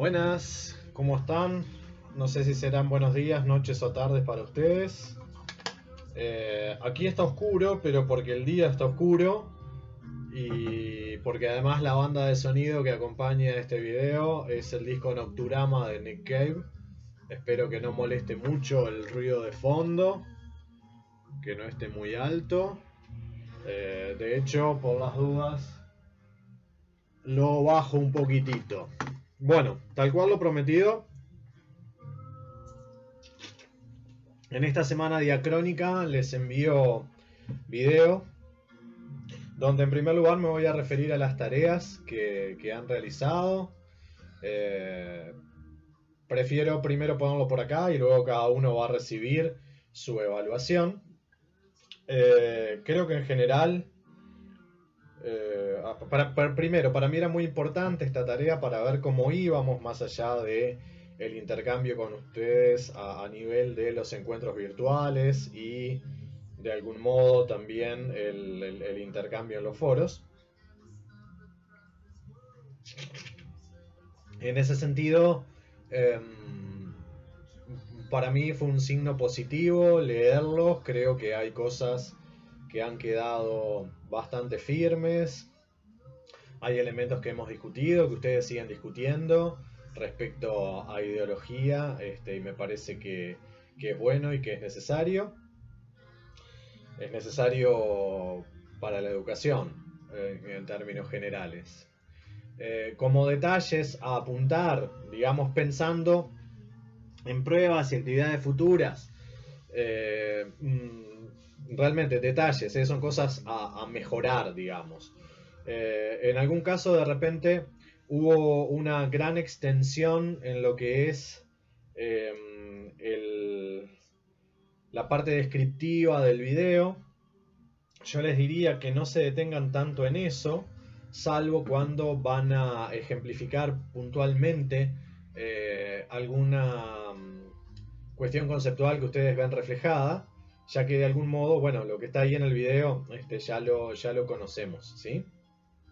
Buenas, ¿cómo están? No sé si serán buenos días, noches o tardes para ustedes. Aquí está oscuro, pero porque el día está oscuro y porque además la banda de sonido que acompaña este video es el disco Nocturama de Nick Cave. Espero que no moleste mucho el ruido de fondo, que no esté muy alto. De hecho, por las dudas, lo bajo un poquitito. Bueno, tal cual lo prometido, en esta semana diacrónica les envío video donde en primer lugar me voy a referir a las tareas que han realizado. Eh, Prefiero primero ponerlo por acá y luego cada uno va a recibir su evaluación. Creo que en general, primero, para mí era muy importante esta tarea para ver cómo íbamos más allá de el intercambio con ustedes a nivel de los encuentros virtuales y de algún modo también el intercambio en los foros. En ese sentido, para mí fue un signo positivo leerlos. Creo que hay cosas que han quedado bastante firmes. Hay elementos que hemos discutido, que ustedes siguen discutiendo respecto a ideología, y me parece que es bueno y que es necesario. Es necesario para la educación, en términos generales. Como detalles a apuntar, digamos, pensando en pruebas y actividades futuras, realmente detalles, son cosas a mejorar, digamos. En algún caso, de repente, hubo una gran extensión en lo que es la parte descriptiva del video. Yo les diría que no se detengan tanto en eso, salvo cuando van a ejemplificar puntualmente alguna cuestión conceptual que ustedes ven reflejada, ya que de algún modo, bueno, lo que está ahí en el video ya lo conocemos, ¿sí?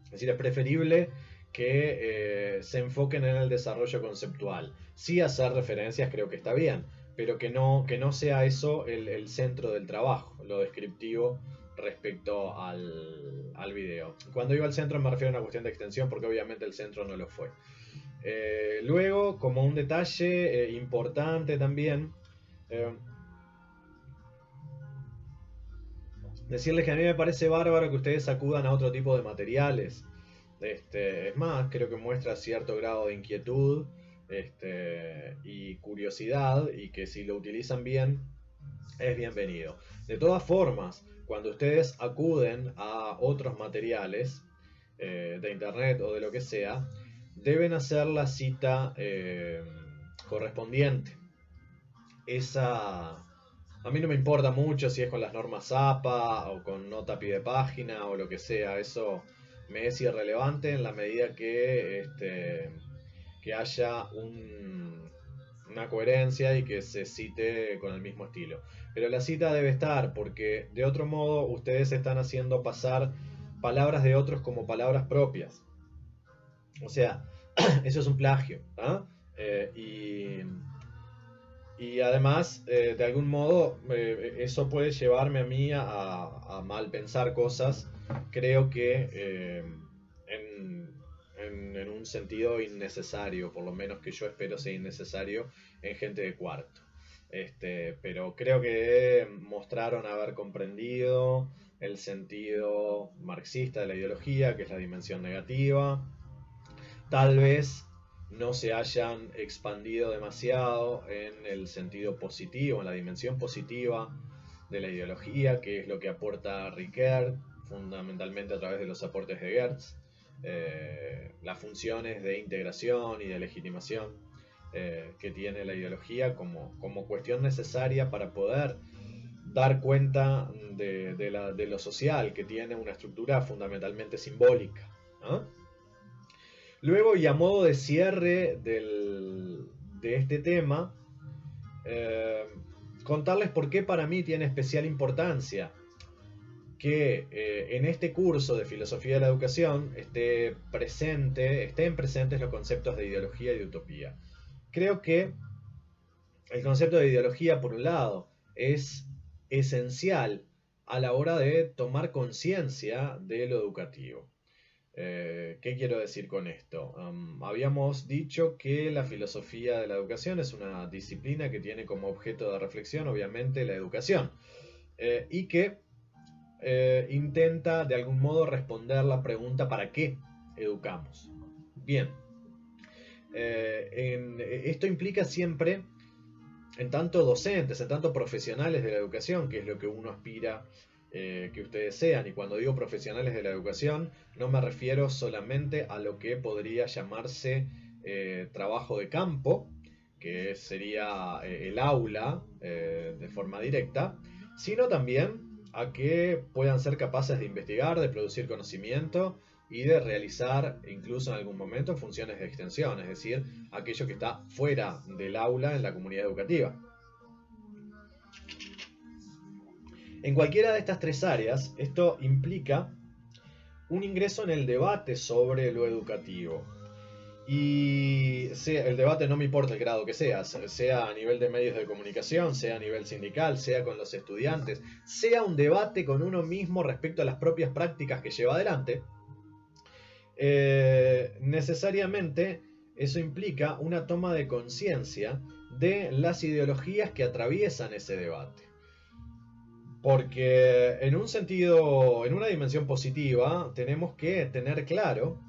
Es decir, es preferible que se enfoquen en el desarrollo conceptual. Sí, hacer referencias creo que está bien, pero que no sea eso el centro del trabajo, lo descriptivo respecto al video. Cuando digo al centro me refiero a una cuestión de extensión, porque obviamente el centro no lo fue. Luego, como un detalle importante también, decirles que a mí me parece bárbaro que ustedes acudan a otro tipo de materiales. Es más, creo que muestra cierto grado de inquietud y curiosidad, y que si lo utilizan bien es bienvenido. De todas formas, cuando ustedes acuden a otros materiales de internet o de lo que sea, deben hacer la cita correspondiente. A mí no me importa mucho si es con las normas APA o con nota pie de página o lo que sea. Eso me es irrelevante en la medida que haya una coherencia y que se cite con el mismo estilo. Pero la cita debe estar, porque de otro modo ustedes están haciendo pasar palabras de otros como palabras propias. O sea, eso es un plagio, ¿ah? Y además, de algún modo, eso puede llevarme a mí a mal pensar cosas. Creo que en un sentido innecesario, por lo menos que yo espero sea innecesario en gente de cuarto. Pero creo que mostraron haber comprendido el sentido marxista de la ideología, que es la dimensión negativa. Tal vez no se hayan expandido demasiado en el sentido positivo, en la dimensión positiva de la ideología, que es lo que aporta Ricoeur, fundamentalmente a través de los aportes de Gertz, las funciones de integración y de legitimación que tiene la ideología como cuestión necesaria para poder dar cuenta de lo social, que tiene una estructura fundamentalmente simbólica, ¿no? Luego, y a modo de cierre de este tema, contarles por qué para mí tiene especial importancia que en este curso de filosofía de la educación estén presentes los conceptos de ideología y de utopía. Creo que el concepto de ideología, por un lado, es esencial a la hora de tomar conciencia de lo educativo. ¿Qué quiero decir con esto? Habíamos dicho que la filosofía de la educación es una disciplina que tiene como objeto de reflexión, obviamente, la educación, y que intenta de algún modo responder la pregunta ¿para qué educamos? Bien, esto implica siempre, en tanto docentes, en tanto profesionales de la educación, que es lo que uno aspira que ustedes sean, y cuando digo profesionales de la educación, no me refiero solamente a lo que podría llamarse trabajo de campo, que sería el aula de forma directa, sino también a que puedan ser capaces de investigar, de producir conocimiento y de realizar, incluso en algún momento, funciones de extensión, es decir, aquello que está fuera del aula en la comunidad educativa. En cualquiera de estas tres áreas, esto implica un ingreso en el debate sobre lo educativo. Y el debate no me importa el grado que sea a nivel de medios de comunicación, sea a nivel sindical, sea con los estudiantes, sea un debate con uno mismo respecto a las propias prácticas que lleva adelante, necesariamente eso implica una toma de conciencia de las ideologías que atraviesan ese debate. Porque en un sentido, en una dimensión positiva, tenemos que tener claro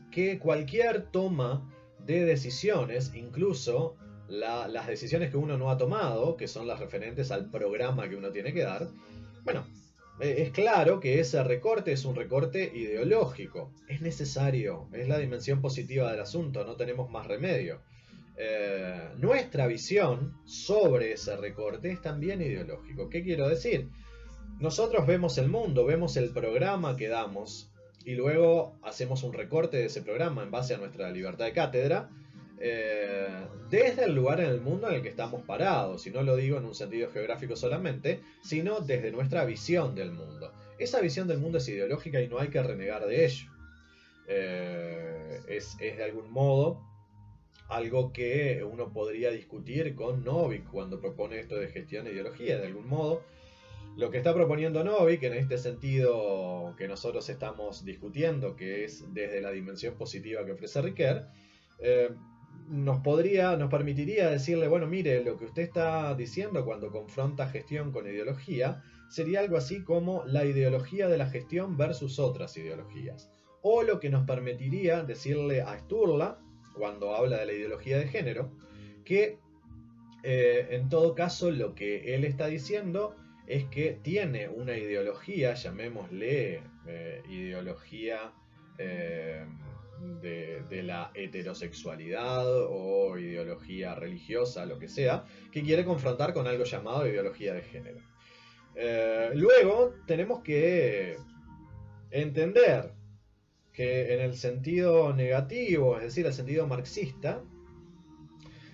que cualquier toma de decisiones, incluso las decisiones que uno no ha tomado, que son las referentes al programa que uno tiene que dar, bueno, es claro que ese recorte es un recorte ideológico. Es necesario, es la dimensión positiva del asunto, no tenemos más remedio. Nuestra visión sobre ese recorte es también ideológico. ¿Qué quiero decir? Nosotros vemos el mundo, vemos el programa que damos y luego hacemos un recorte de ese programa en base a nuestra libertad de cátedra desde el lugar en el mundo en el que estamos parados, y no lo digo en un sentido geográfico solamente, sino desde nuestra visión del mundo. Esa visión del mundo es ideológica y no hay que renegar de ello. Es de algún modo algo que uno podría discutir con Novick cuando propone esto de gestión e ideología. De algún modo, lo que está proponiendo Novick en este sentido que nosotros estamos discutiendo, que es desde la dimensión positiva que ofrece Riquet, nos permitiría decirle, bueno, mire, lo que usted está diciendo cuando confronta gestión con ideología sería algo así como la ideología de la gestión versus otras ideologías. O lo que nos permitiría decirle a Sturla, cuando habla de la ideología de género, que en todo caso lo que él está diciendo es que tiene una ideología, llamémosle ideología de la heterosexualidad o ideología religiosa, lo que sea, que quiere confrontar con algo llamado ideología de género. Luego tenemos que entender que en el sentido negativo, es decir, el sentido marxista,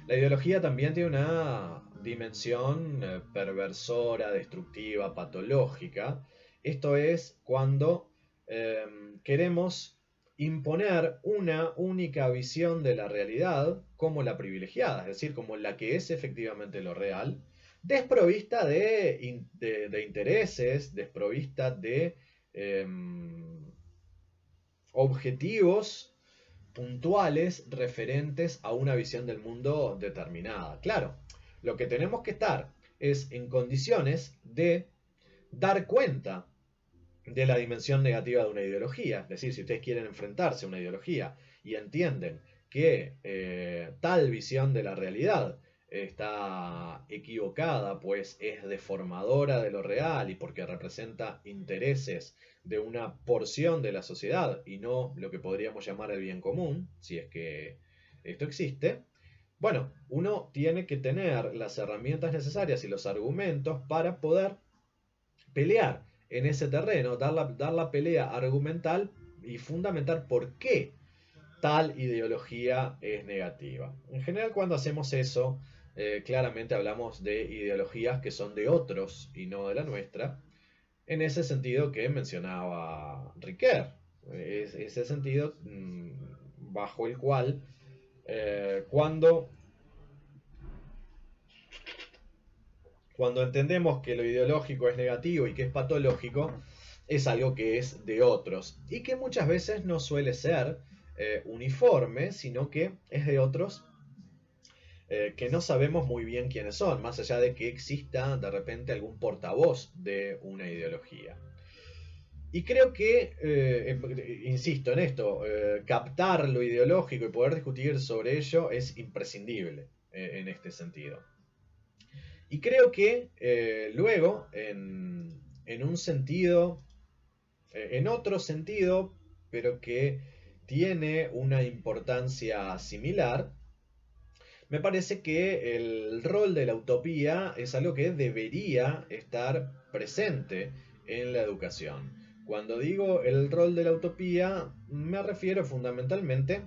la ideología también tiene una dimensión perversora, destructiva, patológica. Esto es cuando queremos imponer una única visión de la realidad como la privilegiada, es decir, como la que es efectivamente lo real, desprovista de intereses, desprovista de objetivos puntuales referentes a una visión del mundo determinada. Claro, lo que tenemos que estar es en condiciones de dar cuenta de la dimensión negativa de una ideología. Es decir, si ustedes quieren enfrentarse a una ideología y entienden que tal visión de la realidad está equivocada, pues es deformadora de lo real y porque representa intereses de una porción de la sociedad y no lo que podríamos llamar el bien común, si es que esto existe, bueno, uno tiene que tener las herramientas necesarias y los argumentos para poder pelear en ese terreno, dar la pelea argumental y fundamentar por qué tal ideología es negativa. En general, cuando hacemos eso, claramente hablamos de ideologías que son de otros y no de la nuestra. en ese sentido que mencionaba Riquet. Es ese sentido bajo el cual cuando entendemos que lo ideológico es negativo y que es patológico, es algo que es de otros y que muchas veces no suele ser uniforme, sino que es de otros que no sabemos muy bien quiénes son, más allá de que exista de repente algún portavoz de una ideología. Y creo que, insisto en esto, captar lo ideológico y poder discutir sobre ello es imprescindible en este sentido. Y creo que luego, en un sentido, en otro sentido, pero que tiene una importancia similar, me parece que el rol de la utopía es algo que debería estar presente en la educación. Cuando digo el rol de la utopía, me refiero fundamentalmente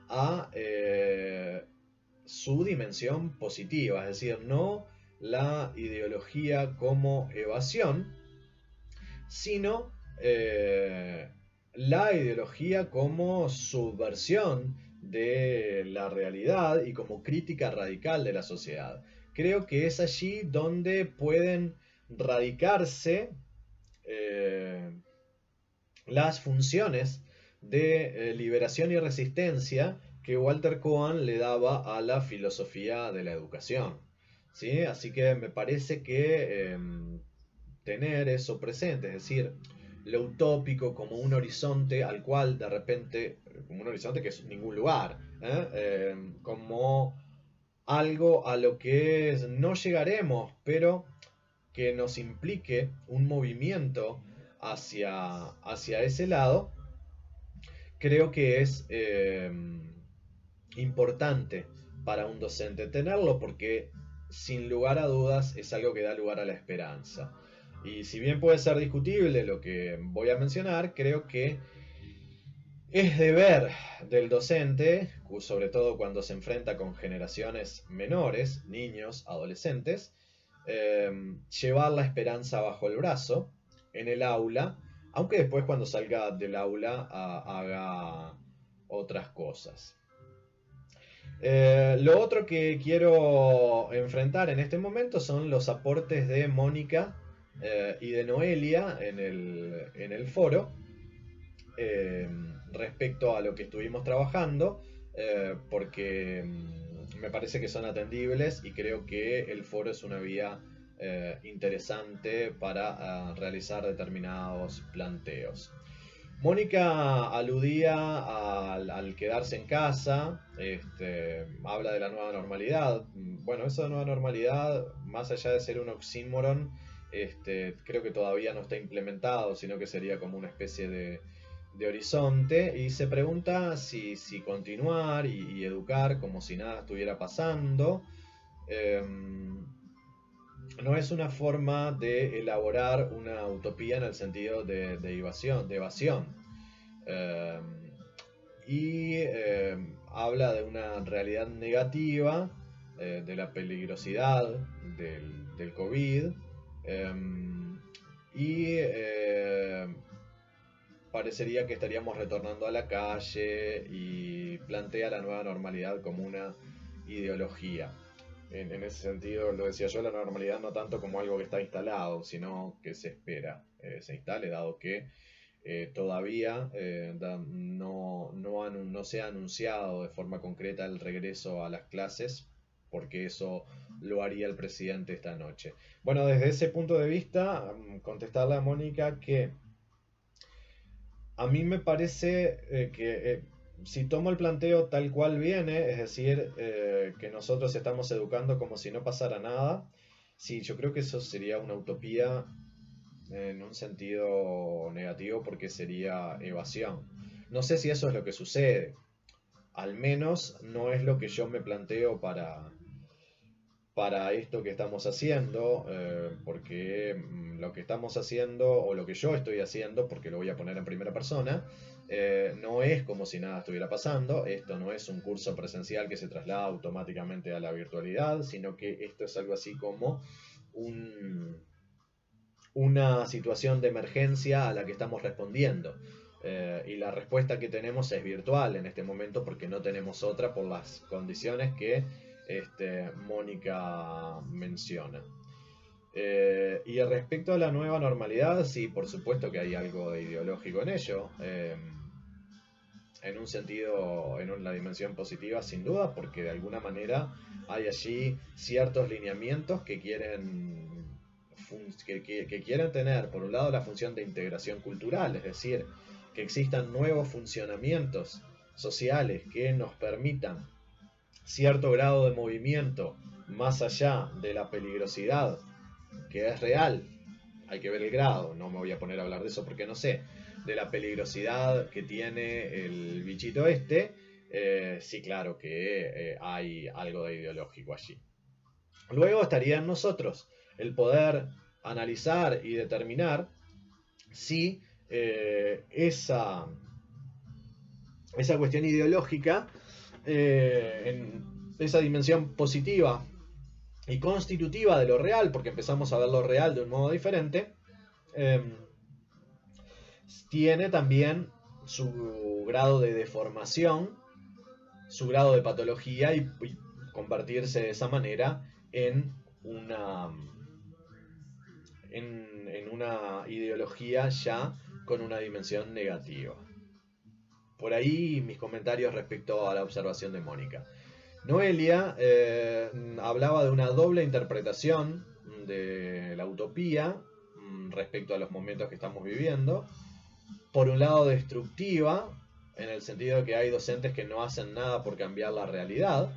a su dimensión positiva, es decir, no la ideología como evasión, sino la ideología como subversión de la realidad y como crítica radical de la sociedad. Creo que es allí donde pueden radicarse eh, las funciones de liberación y resistencia que Walter Cohen le daba a la filosofía de la educación. ¿Sí? Así que me parece que tener eso presente, es decir, lo utópico como un horizonte al cual de repente, como un horizonte que es ningún lugar, como algo a lo que no llegaremos, pero que nos implique un movimiento hacia ese lado, creo que es importante para un docente tenerlo porque sin lugar a dudas es algo que da lugar a la esperanza. Y si bien puede ser discutible lo que voy a mencionar, creo que es deber del docente, sobre todo cuando se enfrenta con generaciones menores, niños, adolescentes, llevar la esperanza bajo el brazo en el aula, aunque después cuando salga del aula haga otras cosas. Lo otro que quiero enfrentar en este momento son los aportes de Mónica y de Noelia en el foro eh, respecto a lo que estuvimos trabajando, porque me parece que son atendibles y creo que el foro es una vía interesante para realizar determinados planteos. Mónica aludía al quedarse en casa, habla de la nueva normalidad. Bueno, esa nueva normalidad, más allá de ser un oxímoron, creo que todavía no está implementado, sino que sería como una especie de horizonte. Y se pregunta si continuar y educar como si nada estuviera pasando. No es una forma de elaborar una utopía en el sentido de evasión. Eh, habla de una realidad negativa, de la peligrosidad del COVID, eh, y parecería que estaríamos retornando a la calle y plantea la nueva normalidad como una ideología. En ese sentido, lo decía yo, la normalidad no tanto como algo que está instalado, sino que se espera se instale, dado que todavía no se ha anunciado de forma concreta el regreso a las clases, porque eso lo haría el presidente esta noche. Bueno, desde ese punto de vista, contestarle a Mónica que a mí me parece que si tomo el planteo tal cual viene, es decir, que nosotros estamos educando como si no pasara nada, sí, yo creo que eso sería una utopía en un sentido negativo porque sería evasión. No sé si eso es lo que sucede, al menos no es lo que yo me planteo para esto que estamos haciendo, porque lo que estamos haciendo, o lo que yo estoy haciendo, porque lo voy a poner en primera persona, no es como si nada estuviera pasando, esto no es un curso presencial que se traslada automáticamente a la virtualidad, sino que esto es algo así como un, una situación de emergencia a la que estamos respondiendo. Y la respuesta que tenemos es virtual en este momento porque no tenemos otra por las condiciones que Mónica menciona. Y respecto a la nueva normalidad, sí, por supuesto que hay algo de ideológico en ello. En un sentido, en una dimensión positiva, sin duda, porque de alguna manera hay allí ciertos lineamientos que quieren tener, por un lado, la función de integración cultural, es decir, que existan nuevos funcionamientos sociales que nos permitan cierto grado de movimiento más allá de la peligrosidad, que es real. Hay que ver el grado, no me voy a poner a hablar de eso porque no sé, de la peligrosidad que tiene el bichito sí, claro que hay algo de ideológico allí. Luego estaría en nosotros el poder analizar y determinar si esa cuestión ideológica, en esa dimensión positiva y constitutiva de lo real, porque empezamos a ver lo real de un modo diferente, tiene también su grado de deformación, su grado de patología y convertirse de esa manera en una ideología ya con una dimensión negativa. Por ahí mis comentarios respecto a la observación de Mónica. Noelia hablaba de una doble interpretación de la utopía respecto a los momentos que estamos viviendo. Por un lado destructiva, en el sentido de que hay docentes que no hacen nada por cambiar la realidad.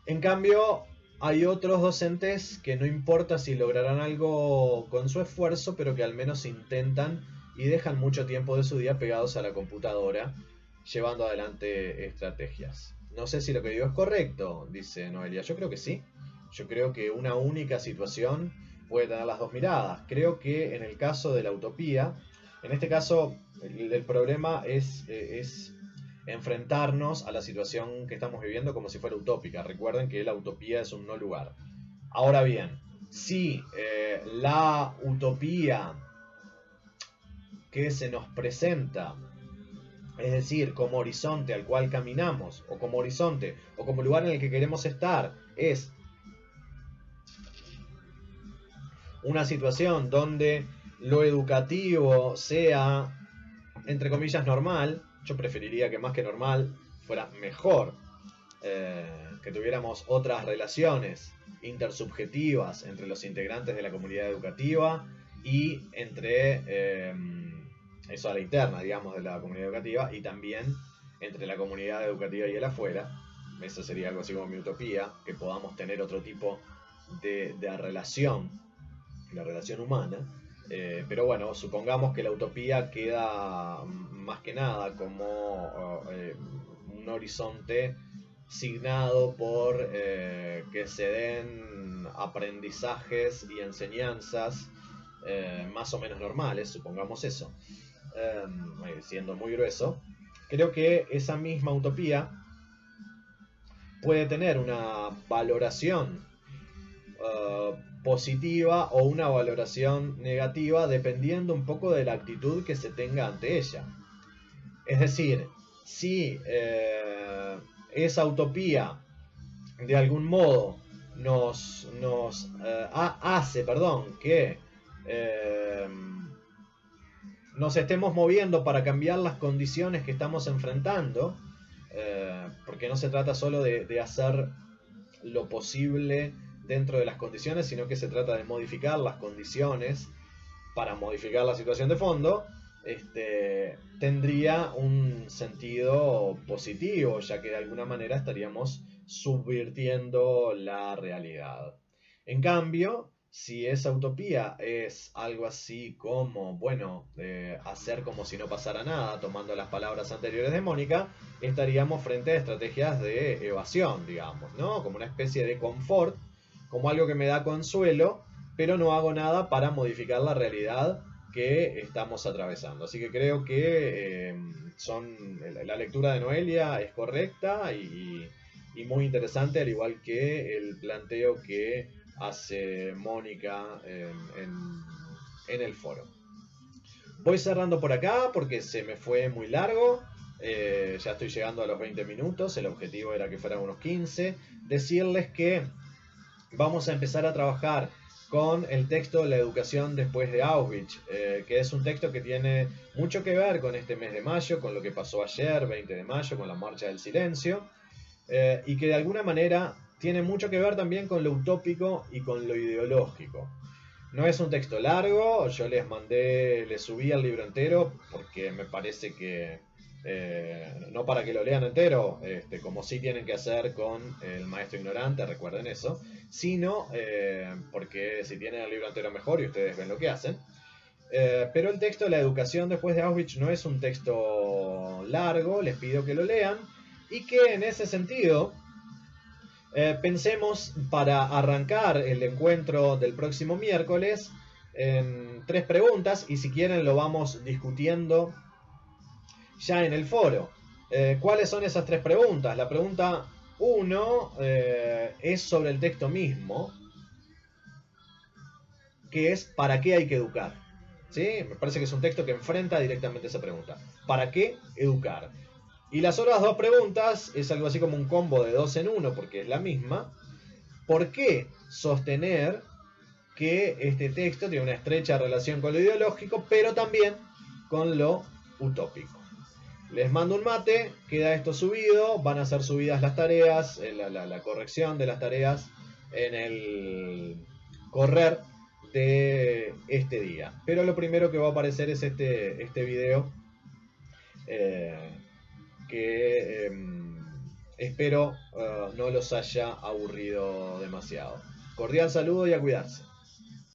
En cambio, hay otros docentes que no importa si lograrán algo con su esfuerzo, pero que al menos intentan y dejan mucho tiempo de su día pegados a la computadora, llevando adelante estrategias. No sé si lo que digo es correcto, dice Noelia. Yo creo que sí. Yo creo que una única situación puede tener las dos miradas. Creo que en el caso de la utopía, en este caso el problema es enfrentarnos a la situación que estamos viviendo como si fuera utópica. Recuerden que la utopía es un no lugar. Ahora bien, si la utopía que se nos presenta, es decir, como horizonte al cual caminamos, o como horizonte, o como lugar en el que queremos estar, es una situación donde lo educativo sea, entre comillas, normal, yo preferiría que más que normal fuera mejor, que tuviéramos otras relaciones intersubjetivas entre los integrantes de la comunidad educativa y entre eso a la interna, digamos, de la comunidad educativa, y también entre la comunidad educativa y el afuera. Eso sería algo así como mi utopía, que podamos tener otro tipo de relación, la relación humana. Pero bueno, supongamos que la utopía queda más que nada como un horizonte signado por que se den aprendizajes y enseñanzas más o menos normales, supongamos eso, siendo muy grueso. Creo que esa misma utopía puede tener una valoración positiva o una valoración negativa dependiendo un poco de la actitud que se tenga ante ella. Es decir, si esa utopía de algún modo nos hace que nos estemos moviendo para cambiar las condiciones que estamos enfrentando, porque no se trata solo de hacer lo posible dentro de las condiciones, sino que se trata de modificar las condiciones para modificar la situación de fondo, tendría un sentido positivo, ya que de alguna manera estaríamos subvirtiendo la realidad. En cambio, si esa utopía es algo así como, bueno, hacer como si no pasara nada, tomando las palabras anteriores de Mónica, estaríamos frente a estrategias de evasión, digamos, ¿no? Como una especie de confort, como algo que me da consuelo, pero no hago nada para modificar la realidad que estamos atravesando. Así que creo que la lectura de Noelia es correcta y muy interesante, al igual que el planteo que hace Mónica en el foro. Voy cerrando por acá porque se me fue muy largo. Ya estoy llegando a los 20 minutos. El objetivo era que fueran unos 15. Decirles que vamos a empezar a trabajar con el texto La educación después de Auschwitz, que es un texto que tiene mucho que ver con este mes de mayo, con lo que pasó ayer, 20 de mayo, con la marcha del silencio, y que de alguna manera tiene mucho que ver también con lo utópico y con lo ideológico. No es un texto largo, yo les subí el libro entero porque me parece que no para que lo lean entero, como sí tienen que hacer con El maestro ignorante, recuerden eso, sino porque si tienen el libro entero mejor y ustedes ven lo que hacen. Pero el texto La educación después de Auschwitz no es un texto largo, les pido que lo lean y que en ese sentido pensemos para arrancar el encuentro del próximo miércoles en 3 preguntas y si quieren lo vamos discutiendo ya en el foro. ¿Cuáles son esas 3 preguntas? La pregunta 1 es sobre el texto mismo, que es ¿para qué hay que educar? ¿Sí? Me parece que es un texto que enfrenta directamente esa pregunta. ¿Para qué educar? Y las otras 2 preguntas es algo así como un combo de 2 en 1 porque es la misma. ¿Por qué sostener que este texto tiene una estrecha relación con lo ideológico, pero también con lo utópico? Les mando un mate, queda esto subido, van a ser subidas las tareas, la corrección de las tareas en el correr de este día. Pero lo primero que va a aparecer es este video eh, que espero no los haya aburrido demasiado. Cordial saludo y a cuidarse.